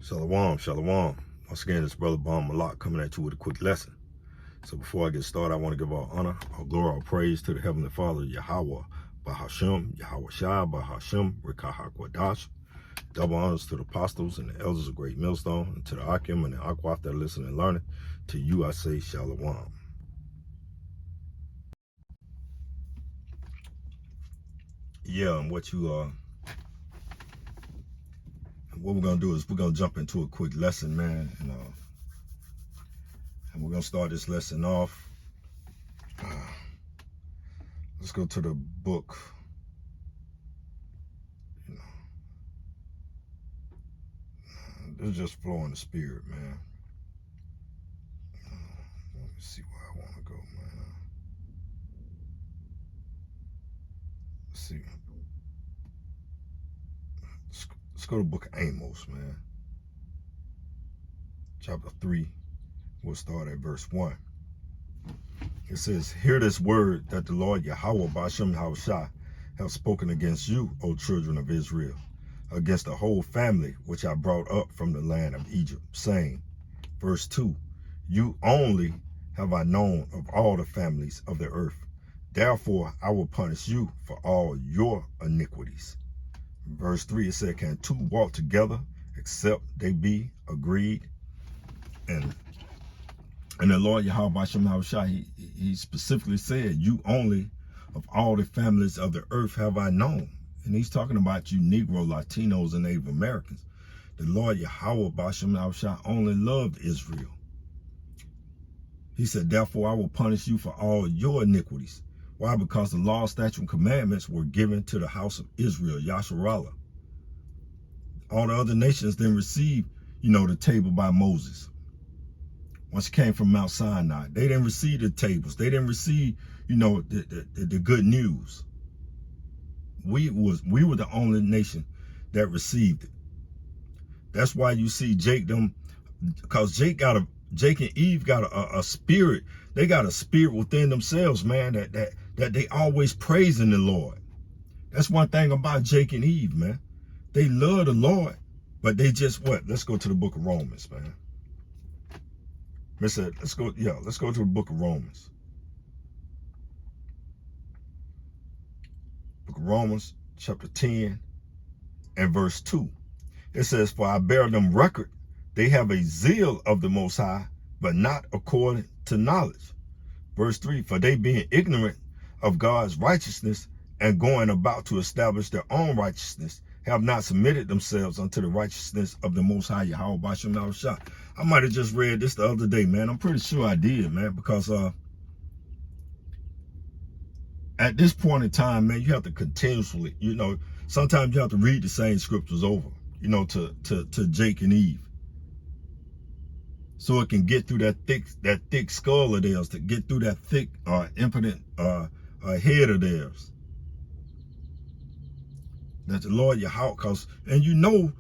Shalom, shalom. Once again, it's Brother Bon Malak coming at you with a quick lesson. So before I get started, I want to give all honor, all glory, all praise to the Heavenly Father, Yahweh, Bahashem, Yahweh Shai, Bahashem, Rekah HaKwadash. Double honors to the apostles and the elders of Great Millstone, and to the Akim and the Akwaf that listen and learn it. To you I say shalom. Yeah, and what we're gonna do is we're gonna jump into a quick lesson, man, and we're gonna start this lesson off. Let's go to the book. It's just flow in the spirit, man. Let me see where I want to go, man. Let's see. Let's go to the book of Amos, man. Chapter 3. We'll start at verse 1. It says, "Hear this word that the Lord Yahweh Bashem Yahushua have spoken against you, O children of Israel, against the whole family which I brought up from the land of Egypt, saying," verse 2, "You only have I known of all the families of the earth. Therefore I will punish you for all your iniquities." Verse 3, it said, "Can two walk together except they be agreed?" And the Lord Yahweh Bashem Yahushua, he specifically said, "You only of all the families of the earth have I known." And he's talking about you Negro, Latinos, and Native Americans. The Lord Yahweh Bashem Yahushua only loved Israel. He said, "Therefore I will punish you for all your iniquities." Why? Because the law, statute, and commandments were given to the house of Israel, Yasharallah. All the other nations didn't receive, the table by Moses. Once it came from Mount Sinai, they didn't receive the tables. They didn't receive, the good news. We were the only nation that received it. That's why you see Jake because Jake and Eve got a spirit. They got a spirit within themselves, man, that they always praising the Lord. That's one thing about Jake and Eve, man. They love the Lord, but they just what? Let's go to the book of Romans, man. Let's go to the book of Romans. Book of Romans, chapter 10 and verse 2. It says, "For I bear them record, they have a zeal of the Most High, but not according to knowledge." Verse 3, "For they being ignorant of God's righteousness and going about to establish their own righteousness, have not submitted themselves unto the righteousness of the Most High Yahweh Bashem Yahushua." I might have just read this the other day, man. I'm pretty sure I did, man, because at this point in time, man, you have to continuously, sometimes you have to read the same scriptures over, to Jake and Eve, so it can get through that thick skull of theirs, to get through that thick, impotent head of theirs. That the Lord Yahweh, and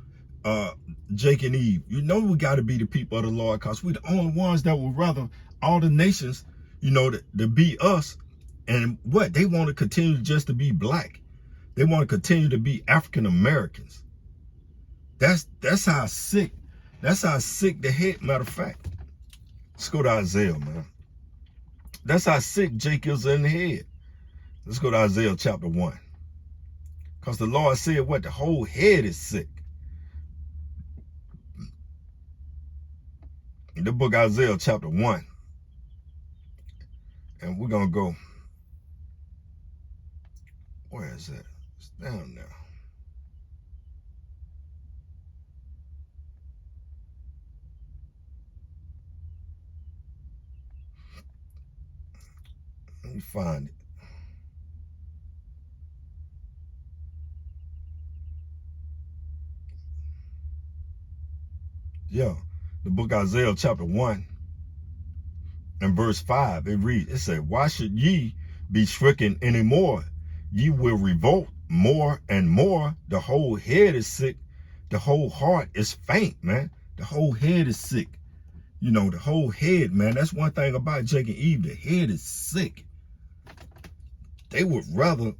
Jake and Eve, we got to be the people of the Lord, because we're the only ones that would rather all the nations, to be us. And what they want to continue just to be black. They want to continue to be African Americans. That's how sick. That's how sick the head. Matter of fact, let's go to Isaiah, man. That's how sick Jake is in the head. Let's go to Isaiah chapter 1. Because the Lord said what? The whole head is sick. In the book of Isaiah chapter 1. And we're going to go. Where is that? It's down there. Let me find it. Yeah, the book of Isaiah chapter 1 and verse 5, it said, "Why should ye be stricken anymore? Ye will revolt more and more. The whole head is sick. The whole heart is faint," man. The whole head is sick. The whole head, man. That's one thing about Jake and Eve. The head is sick. They would rather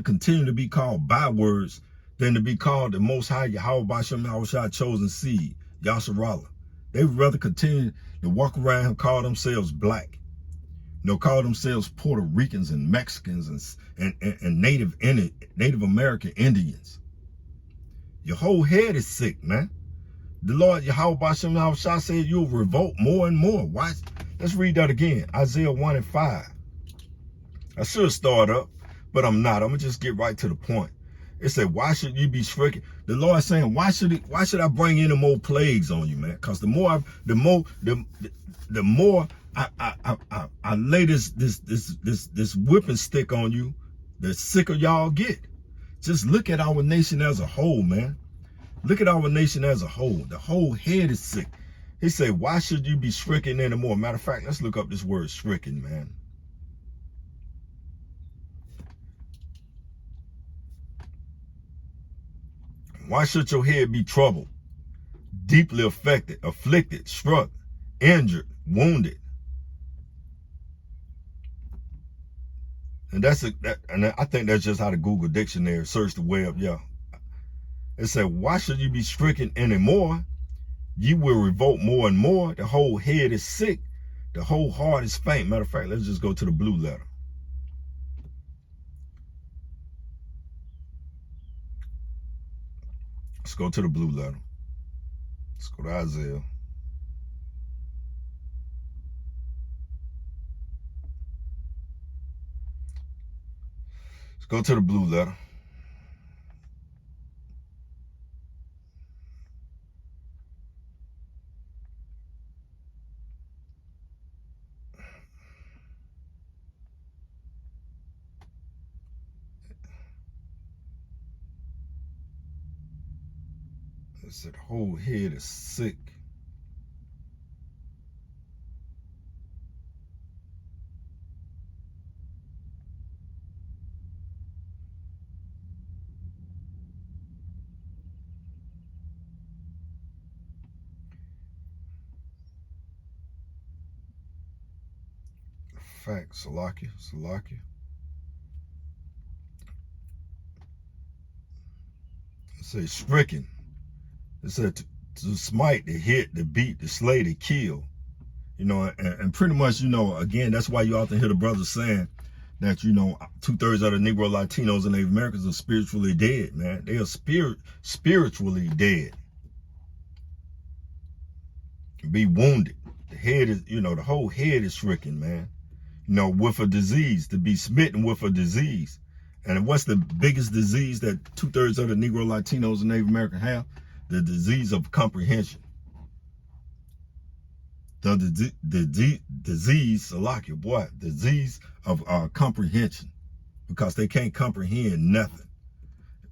continue to be called bywords than to be called the Most High Yahweh Bashem Yahushua chosen seed, Yasharallah. They would rather continue to walk around and call themselves black. Call themselves Puerto Ricans and Mexicans and Native American Indians. Your whole head is sick, man. The Lord Yahweh Bashem Yahushua said you'll revolt more and more. Why? Let's read that again. Isaiah 1 and 5. I should start up, but I'm not. I'm gonna just get right to the point. It said, why should you be stricken? The Lord is saying, why should I bring any more plagues on you, man? Because the more I lay this whipping stick on you, the sicker y'all get. Just look at our nation as a whole, man. Look at our nation as a whole. The whole head is sick. He said, why should you be stricken anymore? Matter of fact, let's look up this word stricken, man. Why should your head be troubled, deeply afflicted, struck, injured, wounded? And and I think that's just how the Google dictionary search the web. Yeah, it said, why should you be stricken anymore? You will revolt more and more. The whole head is sick. The whole heart is faint. Matter of fact, let's just go to the blue letter. Let's go to the blue letter. Let's go to Isaiah. Let's go to the blue letter. It said the whole head is sick. Fact, Salakia. It says stricken. It said to smite, to hit, to beat, to slay, to kill. And pretty much, again, that's why you often hear the brothers saying that, 2/3 of the Negro Latinos and Native Americans are spiritually dead, man. They are spiritually dead. Be wounded. The head is, the whole head is stricken, man. With a disease, to be smitten with a disease. And what's the biggest disease that 2/3 of the Negro Latinos and Native Americans have? The disease of comprehension. The disease, Salakia, boy, disease of comprehension. Because they can't comprehend nothing.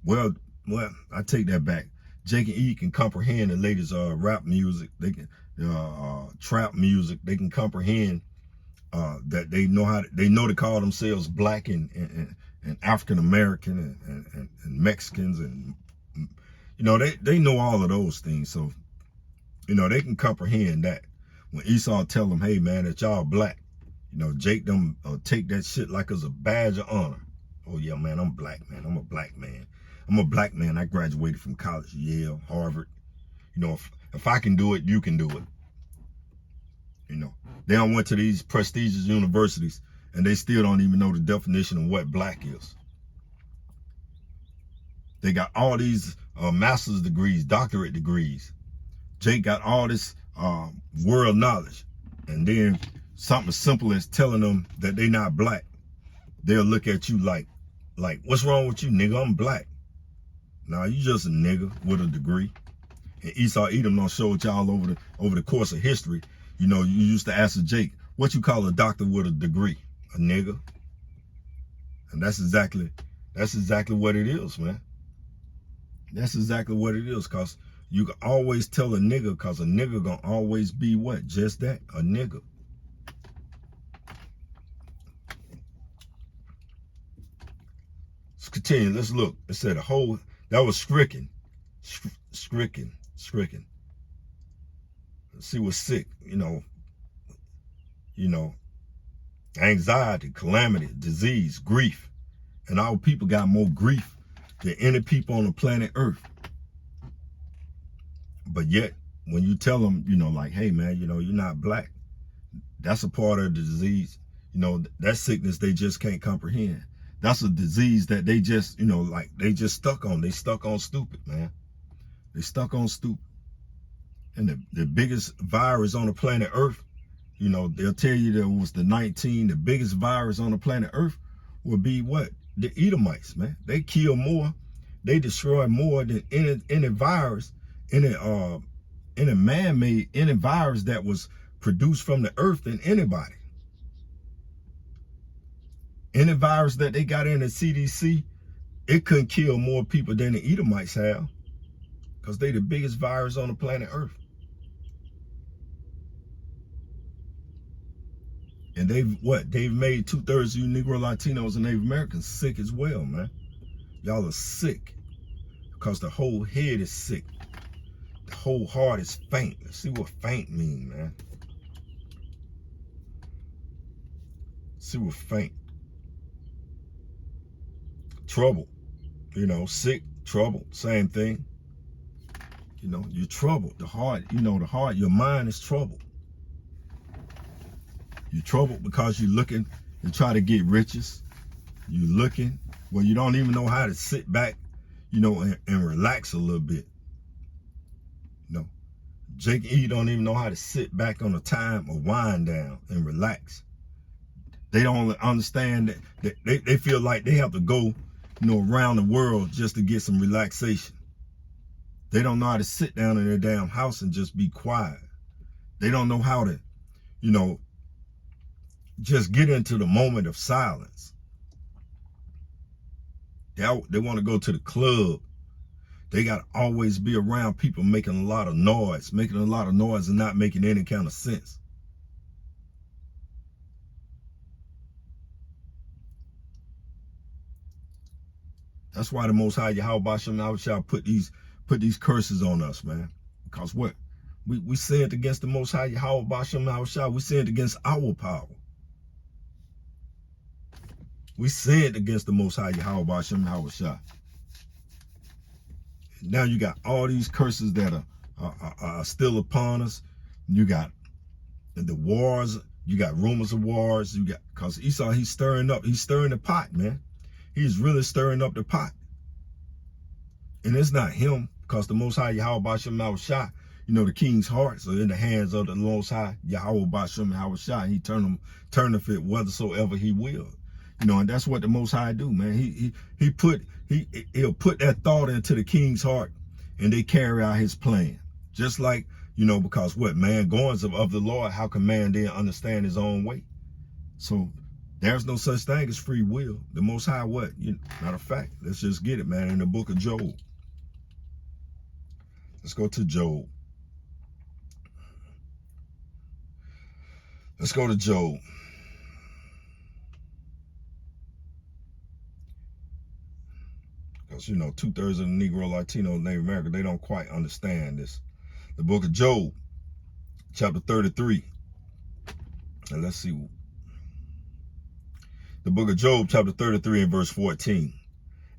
Well, I take that back. Jake and E can comprehend the latest rap music. They can trap music. They can comprehend that they know to call themselves black and African American and Mexicans, and they know all of those things. So they can comprehend that. When Esau tell them, hey man, that y'all black, Jake them take that shit like it's a badge of honor. Oh yeah, man, I'm black, man. I'm a black man. I'm a black man. I graduated from college, Yale, Harvard. If I can do it, you can do it. They don't went to these prestigious universities and they still don't even know the definition of what black is. They got all these master's degrees, doctorate degrees. Jake got all this world knowledge. And then something as simple as telling them that they not black. They'll look at you like, what's wrong with you, nigga? I'm black. Nah, you just a nigga with a degree. And Esau Edom done showed y'all over the course of history. You used to ask Jake, what you call a doctor with a degree? A nigga. And that's exactly what it is, man. That's exactly what it is, because you can always tell a nigga, because a nigga gonna always be what? Just that, a nigga. Let's continue. Let's look. It said that was stricken. Stricken. Let's see what's sick, anxiety, calamity, disease, grief. And our people got more grief than any people on the planet Earth. But yet, when you tell them, like, hey, man, you're not black, that's a part of the disease. That sickness they just can't comprehend. That's a disease that they just, like they just stuck on. They stuck on stupid, man. They stuck on stupid. And the biggest virus on the planet Earth, they'll tell you there was the biggest virus on the planet Earth would be what? The Edomites, man. They kill more, they destroy more than any virus, any man-made, any virus that was produced from the earth than anybody. Any virus that they got in the CDC, it couldn't kill more people than the Edomites have, because they the biggest virus on the planet Earth. And they've made 2/3 of you Negro, Latinos, and Native Americans sick as well, man. Y'all are sick because the whole head is sick. The whole heart is faint. Let's see what faint mean, man. See what faint. Trouble, sick, trouble, same thing. You're troubled. The heart, your mind is troubled. You're troubled because you're looking to try to get riches. You're looking, well, you don't even know how to sit back, and relax a little bit. Jake and E don't even know how to sit back on a time or wind down and relax. They don't understand that they feel like they have to go, around the world just to get some relaxation. They don't know how to sit down in their damn house and just be quiet. They don't know how to, just get into the moment of silence. They want to go to the club. They got to always be around people making a lot of noise and not making any kind of sense. That's why the Most High Yahweh shall put these curses on us, man. Because what? We sinned against the Most High Yahweh. We sinned against our power. We sinned against the Most High Yahweh. Now you got all these curses that are still upon us. You got the wars. You got rumors of wars. Because Esau, he's stirring the pot, man. He's really stirring up the pot. And it's not him, because the Most High Yahweh the king's hearts are in the hands of the Most High Yahweh. He turneth it whithersoever he will. And that's what the Most High do, man. He'll put that thought into the king's heart, and they carry out his plan. Just like, because what? Man goings of the Lord, how can man then understand his own way? So there's no such thing as free will. The Most High what? Matter of fact, let's just get it, man. In the book of Job. Let's go to Job. Let's go to Job. Because, 2/3 of the Negro, Latino, Native American, they don't quite understand this. The book of Job, chapter 33. And let's see. The book of Job, chapter 33 and verse 14.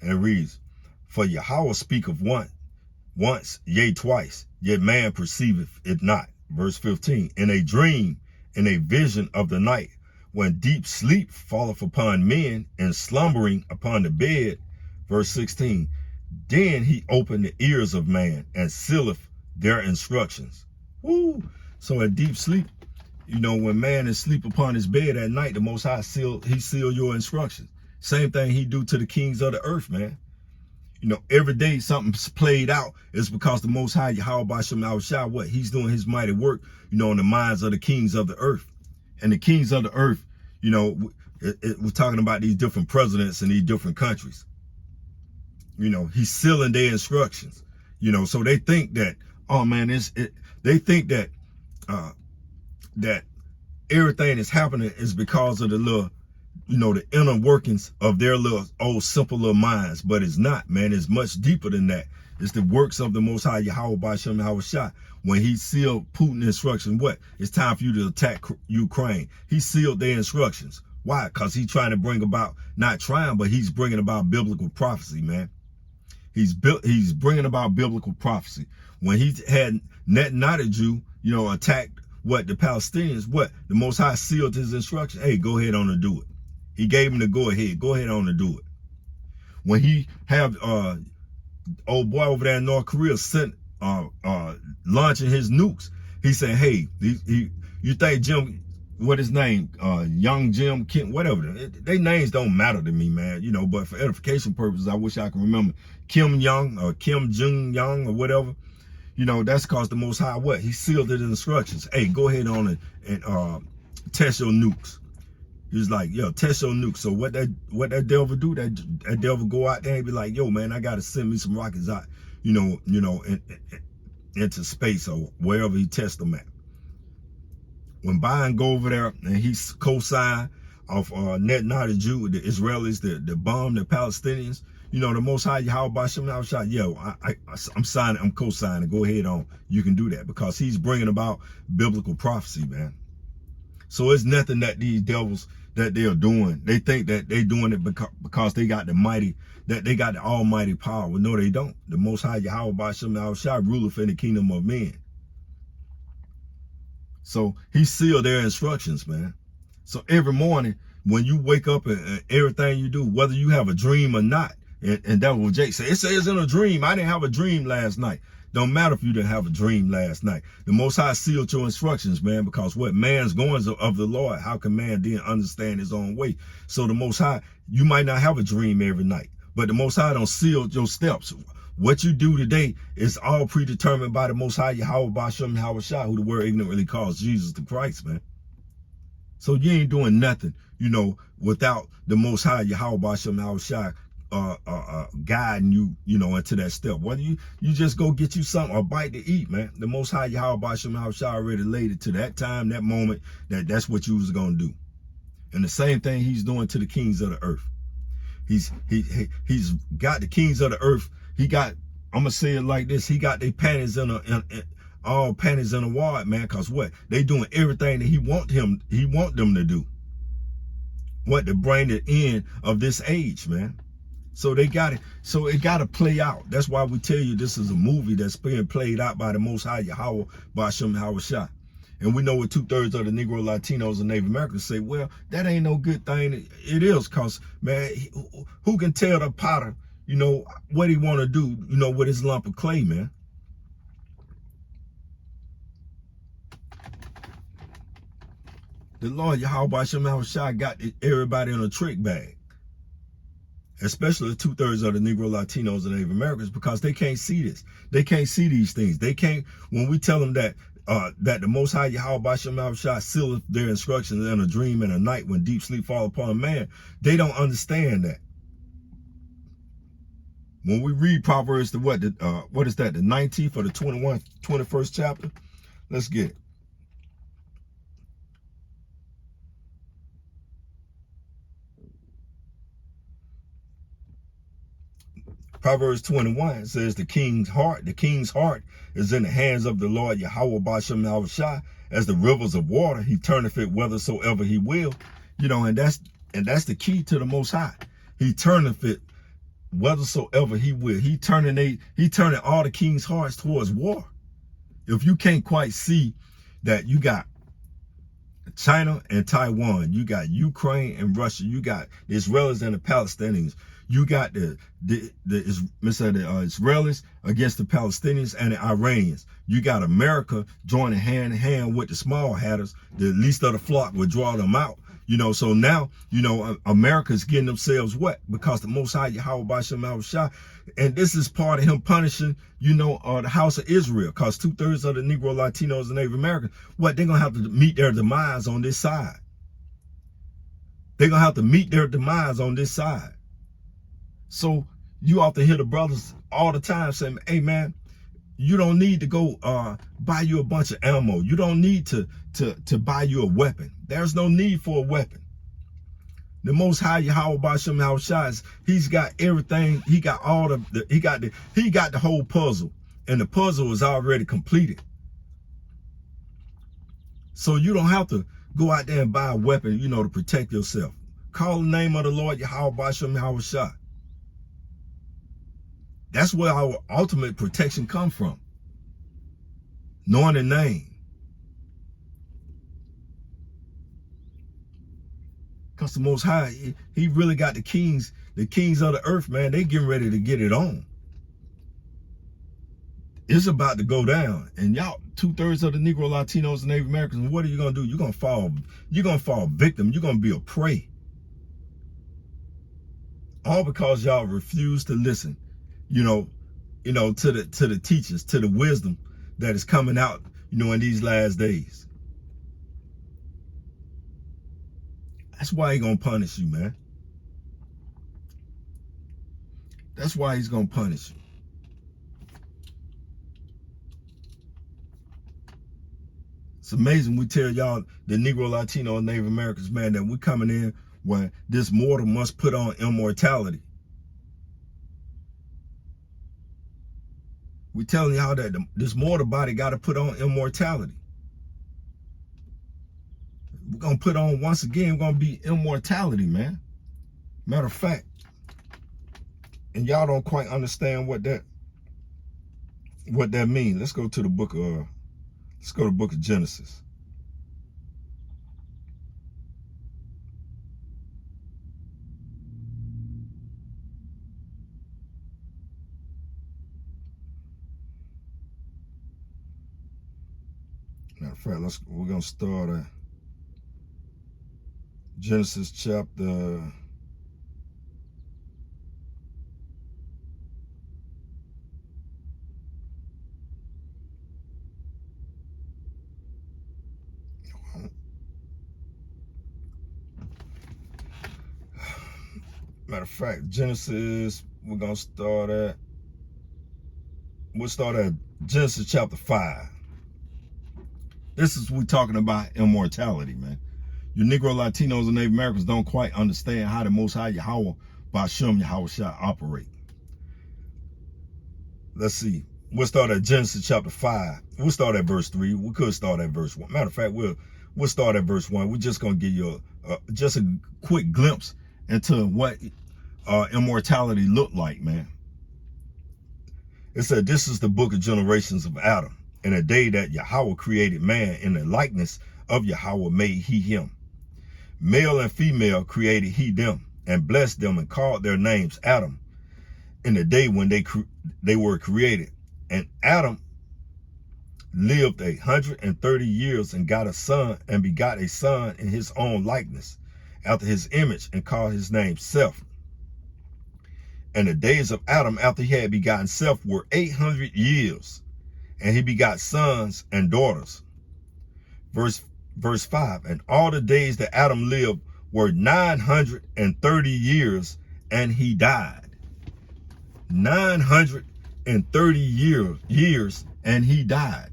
And it reads, for Yahweh speaketh once, yea, twice, yet man perceiveth it not. Verse 15. In a dream, in a vision of the night, when deep sleep falleth upon men, and slumbering upon the bed. Verse 16, then he opened the ears of man and sealeth their instructions. Woo! So at deep sleep, when man is asleep upon his bed at night, the Most High seal your instructions. Same thing he do to the kings of the earth, man. Every day something's played out is because the Most High Yahweh what? He's doing his mighty work, in the minds of the kings of the earth. And the kings of the earth, we're talking about these different presidents in these different countries. He's sealing their instructions, so they think that, oh man, they think that, that everything that's happening is because of the little, the inner workings of their little old simple little minds, but it's not, man. It's much deeper than that. It's the works of the Most High Yahweh when he sealed Putin's instructions. What? It's time for you to attack Ukraine. He sealed their instructions. Why? Because he's trying to bring about, not trying, but he's bringing about biblical prophecy, man. He's bringing about biblical prophecy. When he had Netanyahu, attacked the Palestinians, the Most High sealed his instruction. Hey, go ahead on and do it. He gave him the go ahead. Go ahead on and do it. When he have old boy over there in North Korea sent launching his nukes, he said, hey, you think Jim, what his name, Young Jim, Kim, whatever, they names don't matter to me, man, but for edification purposes, I wish I could remember Kim Young or Kim Jung Young or whatever. That's because the Most High, he sealed his instructions. Hey, go ahead on and test your nukes. He's like, yo, test your nukes. So what that devil do? That devil go out there and be like, yo, man, I gotta send me some rockets out, into space or wherever he tests them at. When Biden go over there and he co-signed of Netanyahu, the Israelis, the bomb the Palestinians, the Most High Yahweh Shem Shah, yo, I'm signing, I'm co-signing. Go ahead on, you can do that because he's bringing about biblical prophecy, man. So it's nothing that these devils that they are doing. They think that they're doing it because they got the almighty power. Well, no, they don't. The Most High Yahweh Shem Shah ruleth in the kingdom of men. So he sealed their instructions, man. So every morning when you wake up and everything you do, whether you have a dream or not, and that's what Jake said. It says in a dream. I didn't have a dream last night. Don't matter if you didn't have a dream last night. The Most High sealed your instructions, man, because man's goings of the Lord, how can man then understand his own way? So the Most High, you might not have a dream every night, but the Most High don't seal your steps. What you do today is all predetermined by the Most High Yahweh Bashem Shah, who the word ignorantly calls Jesus the Christ, man. So you ain't doing nothing, without the Most High Yahweh Bashem Shah guiding you, into that step. Whether you just go get you something, a bite to eat, man. The Most High Yahweh Bashem Shah already laid it to that time, that moment, that's what you was gonna do. And the same thing he's doing to the kings of the earth. He's got the kings of the earth. He got, I'm gonna say it like this, he got their panties all panties in a wad, man, because they doing everything that he want them to do. To bring the end of this age, man. So they got it. So it got to play out. That's why we tell you this is a movie that's being played out by the Most High Yahweh Bashem Shah. And we know what 2/3 of the Negro, Latinos, and Native Americans say, well, that ain't no good thing. It is, because, man, who can tell the potter, what he want to do, with his lump of clay, man? The Lord Yahweh Bashem Shah got everybody in a trick bag. Especially 2/3 of the Negro, Latinos, and Native Americans, because they can't see this. They can't see these things. They can't, when we tell them that the Most High Yahweh Bashem Shah sealeth their instructions in a dream in a night when deep sleep fall upon a man, they don't understand that. When we read Proverbs, what is that, the 19th or the 21st chapter? Let's get it. Proverbs 21 says the king's heart is in the hands of the Lord Yahweh Bashem Shah, as the rivers of water. He turneth it whithersoever he will. And that's the key to the Most High. He turneth it whithersoever he will. He turning all the king's hearts towards war. If you can't quite see that, you got China and Taiwan, you got Ukraine and Russia, you got the Israelis and the Palestinians, you got the Israelis against the Palestinians and the Iranians. You got America joining hand in hand with the small hatters. The least of the flock would draw them out. So now, America's getting themselves wet because the Most High Yahweh Bashem Shah, and this is part of him punishing, the house of Israel, because 2/3 of the Negro, Latinos, and Native Americans, they're gonna have to meet their demise on this side. They're gonna have to meet their demise on this side. So you often hear the brothers all the time saying, hey, man, you don't need to go buy you a bunch of ammo. You don't need to buy you a weapon. There's no need for a weapon. The Most High Yahweh Bashem Shah, he's got everything. He got all he got the whole puzzle, and the puzzle is already completed. So you don't have to go out there and buy a weapon, to protect yourself. Call the name of the Lord Yahweh Bashem Shah. That's where our ultimate protection comes from. Knowing the name. Because the Most High, he really got the kings of the earth, man. They getting ready to get it on. It's about to go down. And y'all, 2/3 of the Negro, Latinos, and Native Americans, what are you going to do? You're going to fall victim. You're going to be a prey. All because y'all refuse to listen, to the teachers, to the wisdom that is coming out, in these last days. That's why he's going to punish you, man. That's why he's going to punish you. It's amazing we tell y'all, the Negro, Latino, and Native Americans, man, that we coming in when this mortal must put on immortality. We telling y'all that this mortal body got to put on immortality. We're going to put on, once again, we're going to be immortality, man. Matter of fact, and y'all don't quite understand what that means. Let's go to the book of Genesis. Matter of fact, we're going to start at Genesis chapter 5. This is, we're talking about immortality, man. You Negro, Latinos, and Native Americans don't quite understand how the Most High Yahweh, Ba'Shem Yahweh Shai, operate. Let's see. We'll start at Genesis chapter 5. We'll start at verse 3. We could start at verse 1. Matter of fact, we'll start at verse 1. We're just going to give you just a quick glimpse into what immortality looked like, man. It said, this is the book of generations of Adam. In a day that Yahweh created man, in the likeness of Yahweh made he him. Male and female created he them, and blessed them, and called their names Adam, in the day when they were created. And Adam lived 130 years and got a son, and begot a son in his own likeness, after his image, and called his name Seth. And the days of Adam after he had begotten Seth were 800 years, and he begot sons and daughters. Verse 5, and all the days that Adam lived were 930 years, and he died. 930 years, and he died.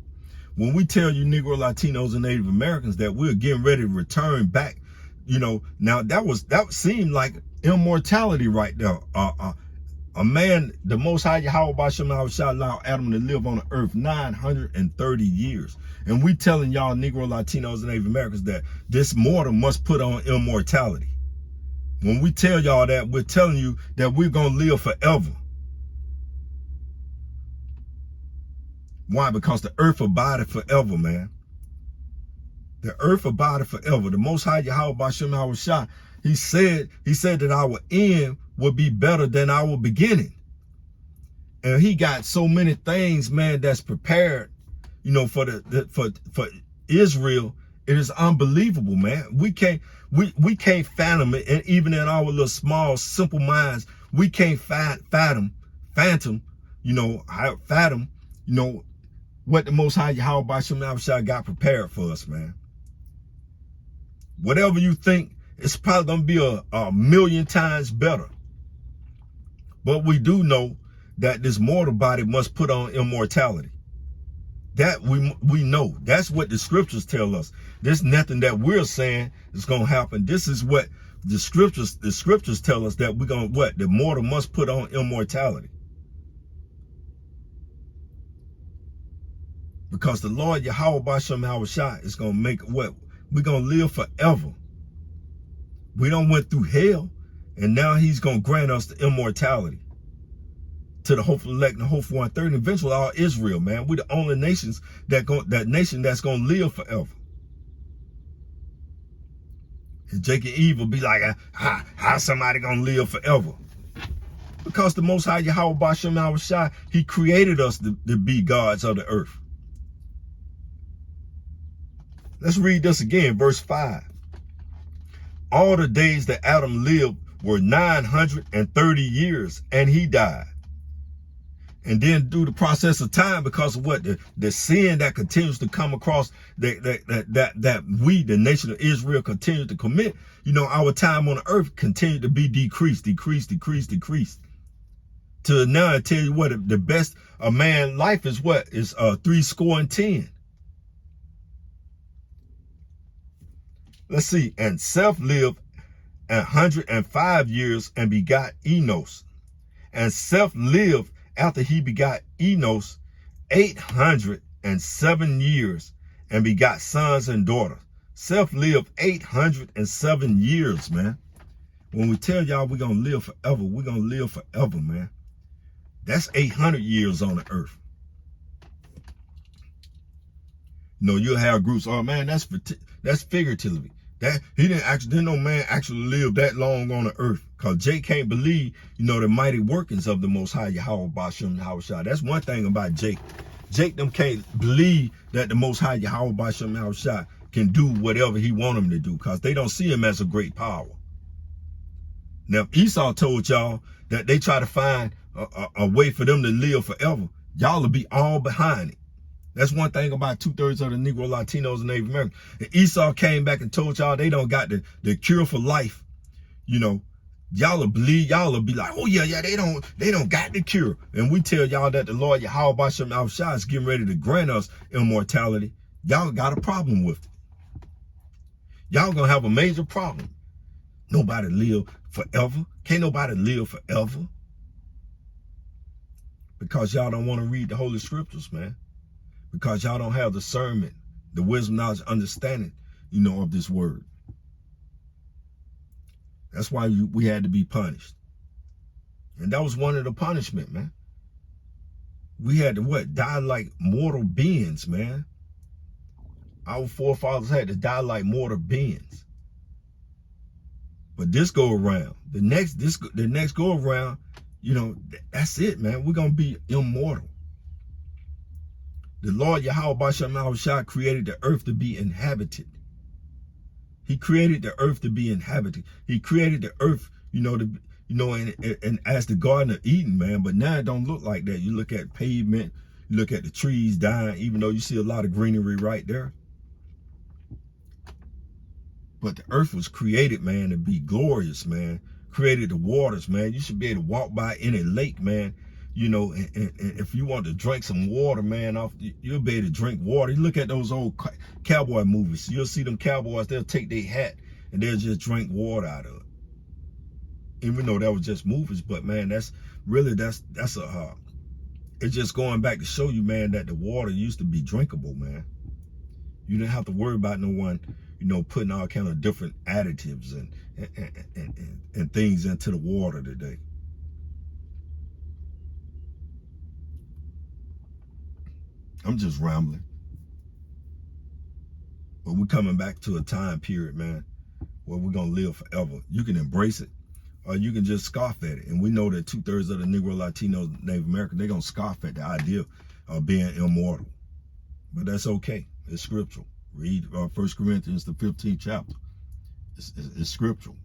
When we tell you Negro, Latinos, and Native Americans that we're getting ready to return back, now that seemed like immortality right there. A man, the Most High Yahweh Ba'Shem Yahweh Shai allowed Adam to live on the earth 930 years. And we telling y'all Negro, Latinos, and Native Americans that this mortal must put on immortality. When we tell y'all that, we're telling you that we're going to live forever. Why? Because the earth abideth forever, man. The earth abideth forever. The Most High Yahweh Ba'Shem Yahweh Shai, he said that our end would be better than our beginning. And he got so many things, man, that's prepared, for Israel. It is unbelievable, man. We can't fathom it. And even in our little small, simple minds, we can't fathom, what the Most High Yahweh Ba'Shem Yahweh Shai got prepared for us, man. Whatever you think, it's probably going to be a million times better. But we do know that this mortal body must put on immortality. That we know. That's what the scriptures tell us. There's nothing that we're saying is going to happen. This is what the scriptures tell us, that we're going to, the mortal must put on immortality. Because the Lord Yahweh Ba'Shem Yahweh Shai is going to make we're going to live forever. We don't went through hell, and now he's going to grant us the immortality. to the hopeful elect and the hopeful 1/3, and eventually all Israel, man. We're the only nations that nation that's gonna live forever. And Jacob and Eve will be like, how somebody gonna live forever? Because the Most High Yahweh Bashem Yahushua, he created us to be gods of the earth. Let's read this again, verse 5. All the days that Adam lived were 930 years, and he died. And then through the process of time, because of what the sin that continues to come across that we, the nation of Israel, continue to commit, our time on the earth continued to be decreased. To now I tell you what, the best a man's life is what? Is 70. Let's see. And Seth lived 105 years and begot Enos. And Seth lived after he begot Enos 807 years and begot sons and daughters. Seth lived 807 years, man. When we tell y'all we're going to live forever, we're going to live forever, man. That's 800 years on the earth. You'll have groups, oh man, that's figuratively. That he didn't no man actually live that long on the earth. Cause Jake can't believe, the mighty workings of the Most High Yahweh Bashem Yahushua. That's one thing about Jake. Jake them can't believe that the Most High Yahweh Bashem Yahushua can do whatever he want him to do, cause they don't see him as a great power. Now, if Esau told y'all that they try to find a way for them to live forever, y'all will be all behind it. That's one thing about 2/3 of the Negro, Latinos, and Native Americans. And Esau came back and told y'all they don't got the cure for life. Y'all will believe, y'all will be like, oh yeah, they don't got the cure. And we tell y'all that the Lord Yahweh Bashem Yahushua is getting ready to grant us immortality. Y'all got a problem with it. Y'all gonna have a major problem. Nobody live forever. Can't nobody live forever. Because y'all don't want to read the Holy Scriptures, man. Because y'all don't have discernment, the wisdom, knowledge, understanding, of this word. That's why we had to be punished. And that was one of the punishment, man. We had to die like mortal beings, man. Our forefathers had to die like mortal beings. But this go around, the next go around, that's it, man. We're gonna be immortal. The Lord Yahweh Bashem Yahushua created the earth to be inhabited. He created the earth to be inhabited. He created the earth, and as the Garden of Eden, man. But now it don't look like that. You look at pavement, you look at the trees dying, even though you see a lot of greenery right there. But the earth was created, man, to be glorious, man. Created the waters, man. You should be able to walk by any lake, man. And if you want to drink some water, man, you'll be able to drink water. You look at those old cowboy movies. You'll see them cowboys, they'll take their hat and they'll just drink water out of it. Even though that was just movies, but man, it's just going back to show you, man, that the water used to be drinkable, man. You didn't have to worry about no one, putting all kind of different additives and things into the water today. I'm just rambling. But we're coming back to a time period, man, where we're going to live forever. You can embrace it, or you can just scoff at it. And we know that 2/3 of the Negro, Latinos, Native Americans, they're going to scoff at the idea of being immortal. But that's okay. It's scriptural. Read 1 Corinthians, the 15th chapter. It's scriptural.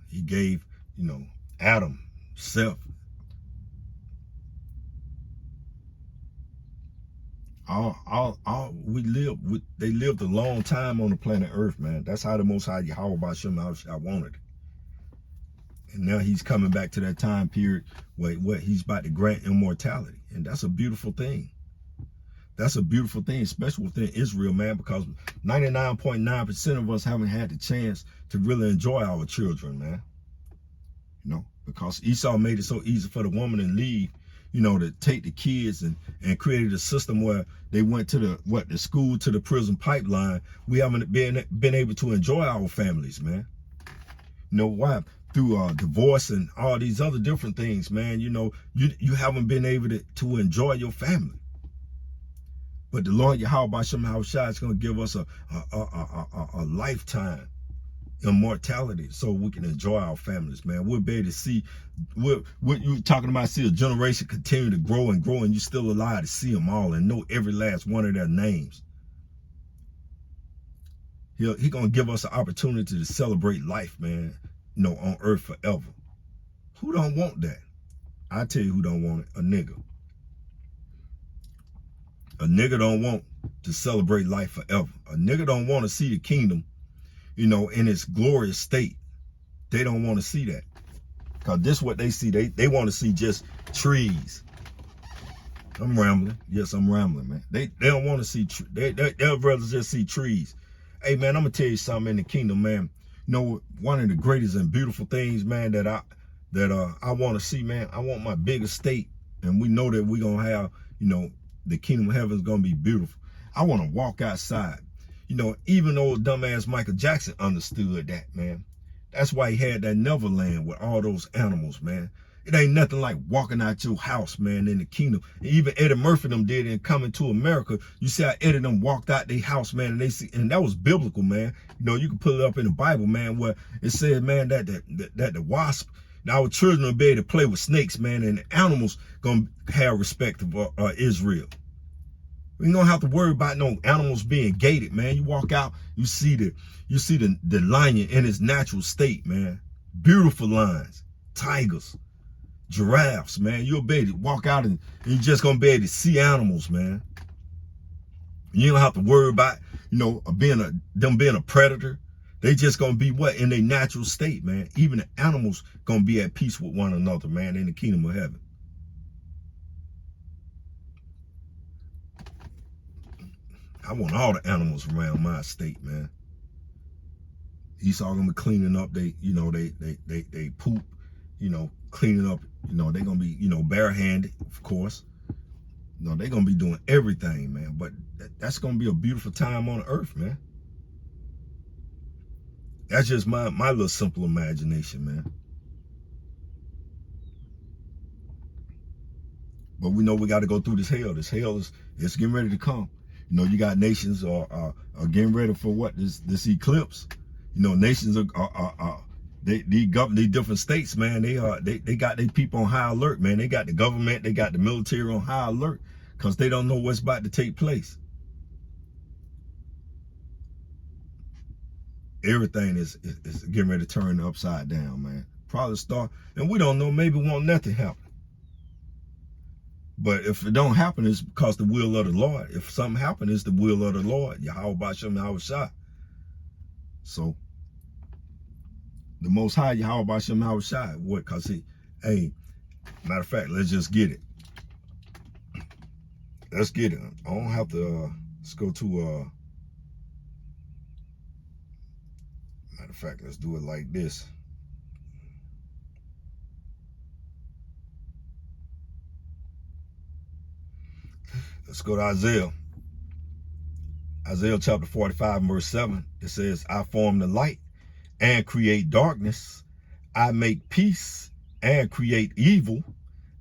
He gave, Adam, Seth, they lived a long time on the planet Earth, man. That's how the Most High Yahweh Bashem Yahushua wanted it. And now he's coming back to that time period where he's about to grant immortality. And that's a beautiful thing. That's a beautiful thing, especially within Israel, man, because 99.9% of us haven't had the chance to really enjoy our children, man. Because Esau made it so easy for the woman to leave, to take the kids and created a system where they went to the school to the prison pipeline. We haven't been able to enjoy our families, man. Why? through divorce and all these other different things, man. You know, you haven't been able to enjoy your family. But the Lord Yahweh Hashem Hawashai is going to give us a lifetime immortality so we can enjoy our families, man. We'll be able to see what you're talking about, see a generation continue to grow and grow, and you're still alive to see them all and know every last one of their names. He's going to give us an opportunity to celebrate life, man, you know, on earth forever. Who don't want that? I tell you who don't want it. A nigga. A nigga don't want to celebrate life forever. A nigga don't want to see the kingdom, you know, in its glorious state. They don't want to see that. Because this is what they see. They want to see just trees. I'm rambling. Yes, I'm rambling, man. They don't want to see, they'll rather just see trees. Hey, man, I'm going to tell you something in the kingdom, man. You know, one of the greatest and beautiful things, man, that I want to see, man, I want my big estate. And we know that we're going to have, you know, the kingdom of heaven is going to be beautiful. I want to walk outside. You know, even old dumbass Michael Jackson understood that, man. That's why he had that Neverland with all those animals, man. It ain't nothing like walking out your house, man, in the kingdom. And even Eddie Murphy them did in Coming to America. You see how Eddie them walked out their house, man, and that was biblical, man. You know, you can pull it up in the Bible, man, where it said, man, that the wasp, our children will be able to play with snakes, man, and the animals gonna have respect of Israel. We don't have to worry about no animals being gated, man. You walk out, you see the lion in its natural state, man. Beautiful lions, tigers, giraffes, man. You'll be able to walk out and you're just gonna be able to see animals, man. You don't have to worry about, you know, them being a predator. They just gonna be what? In their natural state, man. Even the animals gonna be at peace with one another, man, in the kingdom of heaven. I want all the animals around my estate, man. Esau gonna be cleaning up they poop, you know, cleaning up, you know, they gonna be, you know, barehanded, of course. You know, they gonna be doing everything, man. But that's gonna be a beautiful time on earth, man. That's just my little simple imagination, man. But we know we got to go through this hell. This hell it's getting ready to come. You know, you got nations are getting ready for what? This eclipse. You know, nations they different states, man. They got their people on high alert, man. They got the government, they got the military on high alert because they don't know what's about to take place. Everything is getting ready to turn upside down, man. Probably start, and we don't know. Maybe won't nothing happen. But if it don't happen, it's because the will of the Lord. If something happens, it's the will of the Lord. Yahweh Bashem Hawashai. So the Most High Yahweh Bashem Hawashai. What? Because hey, matter of fact, let's just get it. Let's get it. I don't have to. Let's go to. Matter of fact, let's do it like this. Let's go to Isaiah. Isaiah chapter 45 and verse 7. It says, I form the light and create darkness. I make peace and create evil.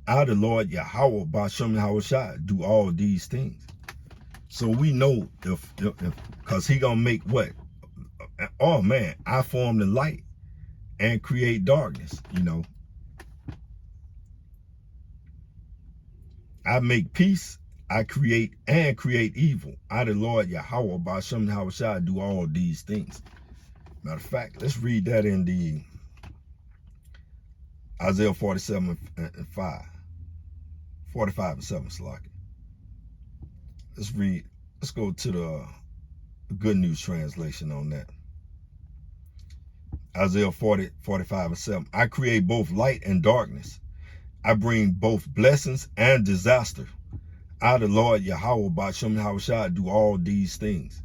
I, the Lord Yahweh, Bashem Hawashai, do all these things. So we know if because he gonna make what? Oh man, I form the light and create darkness, you know. I make peace, I create evil. I, the Lord Yahweh, Bashem Hawashai, do all these things. Matter of fact, let's read that in the Isaiah 47 and 5. 45 and 7, Salaki. Let's read, let's go to the Good News Translation on that. Isaiah 40, 45 and 7. I create both light and darkness. I bring both blessings and disaster. I, the Lord Yahweh, Bashem Hawashai, do all these things.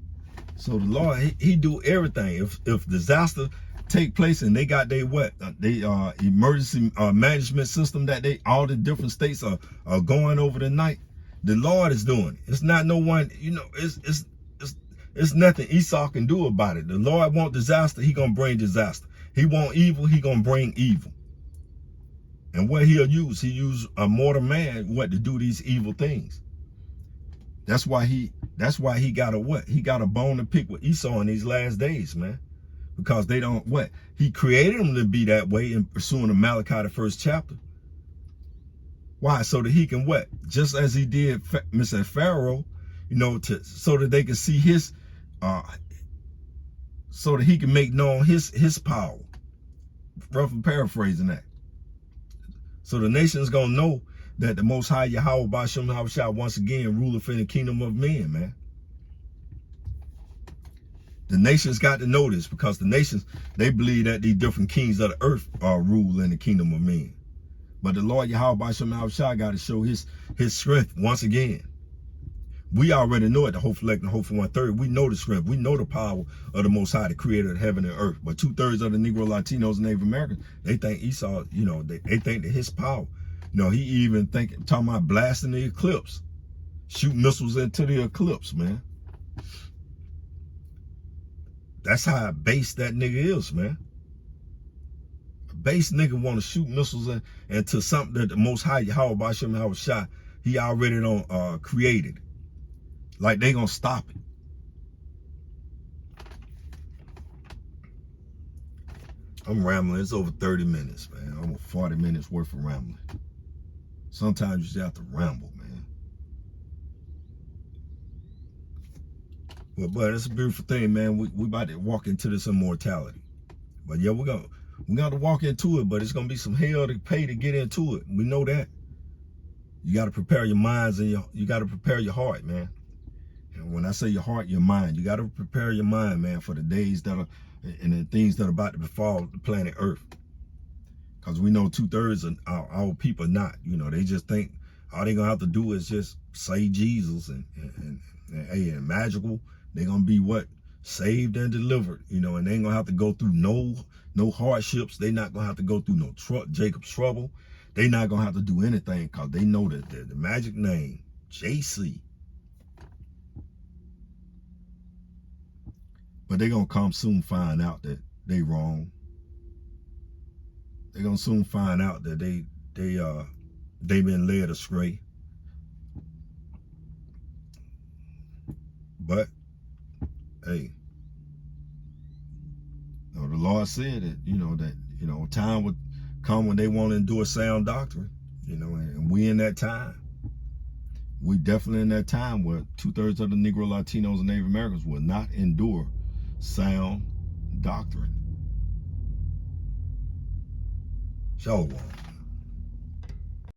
So the Lord, he do everything. If disaster take place and they got their what? They emergency management system that all the different states are going over tonight. The Lord is doing it. It's not no one, you know, it's nothing Esau can do about it. The Lord want disaster, he gonna bring disaster. He want evil, he gonna bring evil. And what he use a mortal man to do these evil things. That's why he got a what? He got a bone to pick with Esau in these last days, man. Because they don't what? He created them to be that way in pursuing the Malachi, the 1st chapter. Why? So that he can what? Just as he did Mr. Pharaoh, so that they can see his so that he can make known his power. Roughly paraphrasing that. So the nation's gonna know that the Most High Yahweh Ba'Shem Yahushua once again ruleth in the kingdom of men, man. The nations got to know this, because the nations, they believe that these different kings of the earth are rule in the kingdom of men. But the Lord Yahweh Ba'Shem Yahushua got to show his strength once again. We already know it, the Hope Elect and Hope for 1/3. We know the strength. We know the power of the Most High, the creator of heaven and earth. But 2/3 of the Negro, Latinos, and Native Americans, they think Esau, they think that his power. He even talking about blasting the eclipse. Shoot missiles into the eclipse, man. That's how base that nigga is, man. A base nigga want to shoot missiles into something that the Most High Yahweh Ba'Shem Yahushua, he already created. Like they gonna stop it. I'm rambling. It's over 30 minutes, man. Almost 40 minutes worth of rambling. Sometimes you just have to ramble, man. But it's a beautiful thing, man. We about to walk into this immortality. But yeah, we got to walk into it, but it's gonna be some hell to pay to get into it. We know that. You got to prepare your minds and you got to prepare your heart, man. And when I say your heart, your mind, you got to prepare your mind, man, for the days that are and the things that are about to befall the planet Earth. Because we know 2/3 of our people not. They just think all they gonna have to do is just say Jesus and magical. They're gonna be what? Saved and delivered. And they ain't gonna have to go through no hardships. They not gonna have to go through no Jacob's trouble. They not gonna have to do anything, because they know that the magic name, JC. But they're going to come soon find out that they wrong. They're going to soon find out that they been led astray. But, hey, the Lord said that, time would come when they want to endure sound doctrine, and we in that time. We definitely in that time where 2/3 of the Negro, Latinos, and Native Americans will not endure sound doctrine. Shalom.